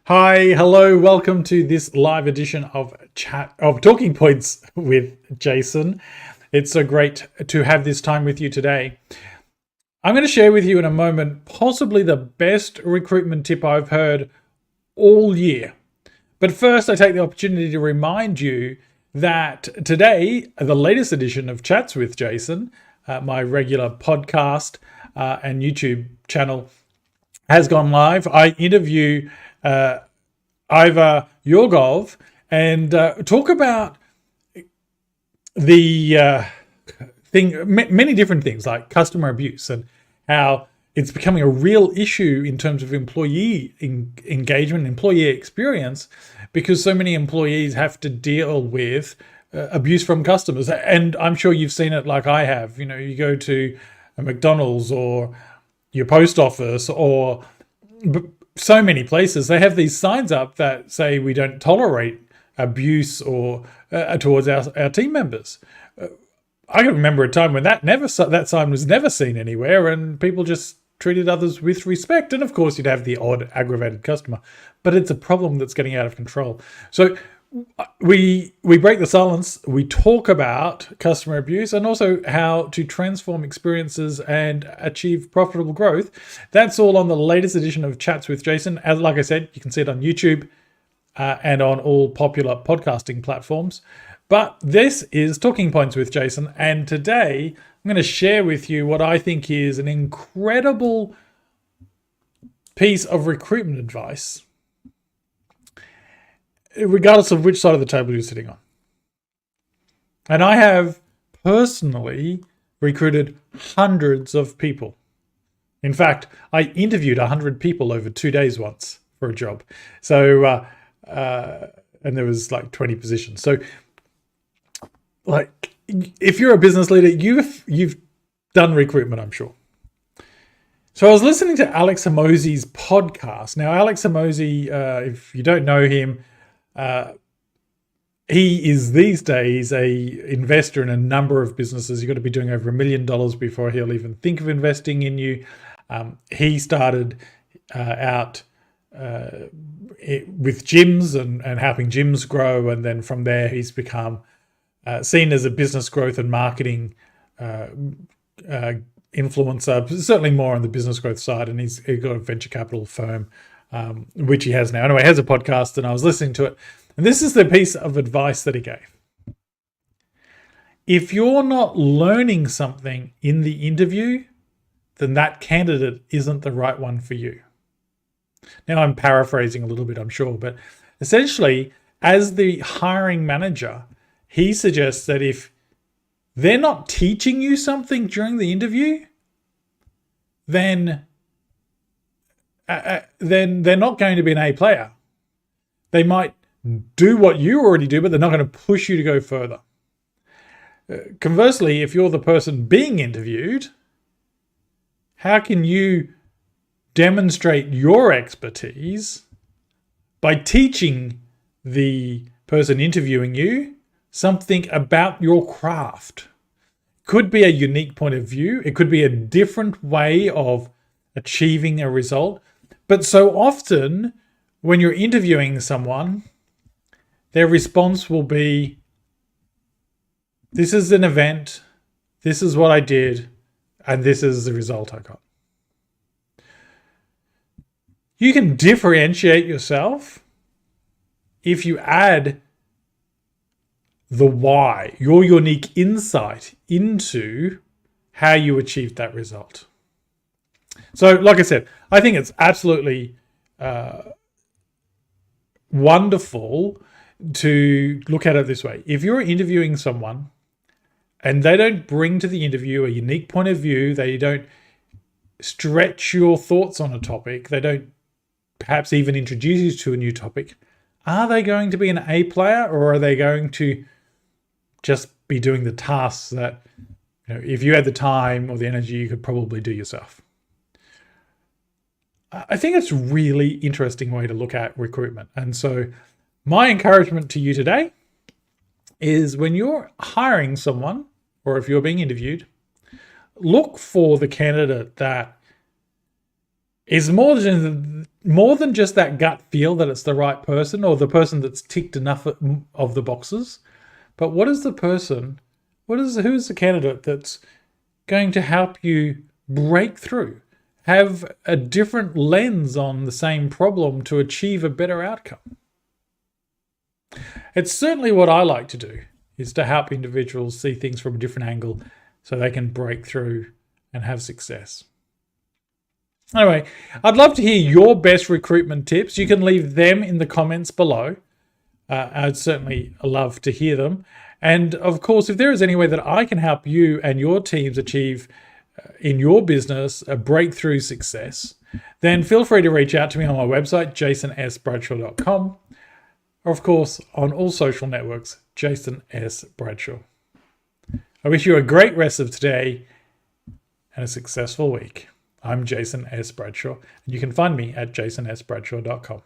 Hi, hello, welcome to this live edition of Talking Points with Jason. It's so great to have this time with you today. I'm going to share with you in a moment possibly the best recruitment tip I've heard all year. But first, I take the opportunity to remind you that today, the latest edition of Chats with Jason, my regular podcast and YouTube channel, has gone live. I interview Iva Yorgov and talk about the many different things like customer abuse and how it's becoming a real issue in terms of employee engagement, employee experience, because so many employees have to deal with abuse from customers. And I'm sure you've seen it like I have. You know, you go to a McDonald's or your post office or so many places, they have these signs up that say we don't tolerate abuse or towards our team members. I can remember a time when that sign was never seen anywhere, and people just treated others with respect. And of course, you'd have the odd aggravated customer, but it's a problem that's getting out of control. So we break the silence. We talk about customer abuse and also how to transform experiences and achieve profitable growth. That's all on the latest edition of Chats with Jason. As like I said, you can see it on YouTube and on all popular podcasting platforms. But this is Talking Points with Jason, and today I'm going to share with you what I think is an incredible piece of recruitment advice, regardless of which side of the table you're sitting on. And I have personally recruited hundreds of people. In fact, I interviewed 100 people over 2 days once for a job. So, and there was like 20 positions. So, like, if you're a business leader, you've done recruitment, I'm sure. So I was listening to Alex Hormozi's podcast. Now, Alex Hormozi, if you don't know him, he is these days a investor in a number of businesses. You've got to be doing over $1 million before he'll even think of investing in you. He started out with gyms and helping gyms grow, and then from there he's become seen as a business growth and marketing influencer, certainly more on the business growth side, and he's got a venture capital firm, which he has now. Anyway, he has a podcast, and I was listening to it, and this is the piece of advice that he gave. If you're not learning something in the interview, then that candidate isn't the right one for you. Now, I'm paraphrasing a little bit, I'm sure, but essentially, as the hiring manager, he suggests that if they're not teaching you something during the interview, then they're not going to be an A player. They might do what you already do, but they're not going to push you to go further. Conversely, if you're the person being interviewed, how can you demonstrate your expertise by teaching the person interviewing you something about your craft? Could be a unique point of view. It could be a different way of achieving a result. But so often when you're interviewing someone, their response will be, this is an event, this is what I did, and this is the result I got. You can differentiate yourself if you add the why, your unique insight into how you achieved that result. So, like I said, I think it's absolutely wonderful to look at it this way. If you're interviewing someone and they don't bring to the interview a unique point of view, they don't stretch your thoughts on a topic, they don't perhaps even introduce you to a new topic, are they going to be an A player, or are they going to just be doing the tasks that, you know, if you had the time or the energy, you could probably do yourself? I think it's a really interesting way to look at recruitment. And so my encouragement to you today is, when you're hiring someone, or if you're being interviewed, look for the candidate that is more than just that gut feel that it's the right person or the person that's ticked enough of the boxes. But who is the candidate that's going to help you break through, have a different lens on the same problem to achieve a better outcome? It's certainly what I like to do, is to help individuals see things from a different angle so they can break through and have success. Anyway, I'd love to hear your best recruitment tips. You can leave them in the comments below. I'd certainly love to hear them. And of course, if there is any way that I can help you and your teams achieve in your business a breakthrough success, then feel free to reach out to me on my website, jasonsbradshaw.com, or of course on all social networks, Jason S. Bradshaw. I wish you a great rest of today and a successful week. I'm Jason S. Bradshaw, and you can find me at jasonsbradshaw.com.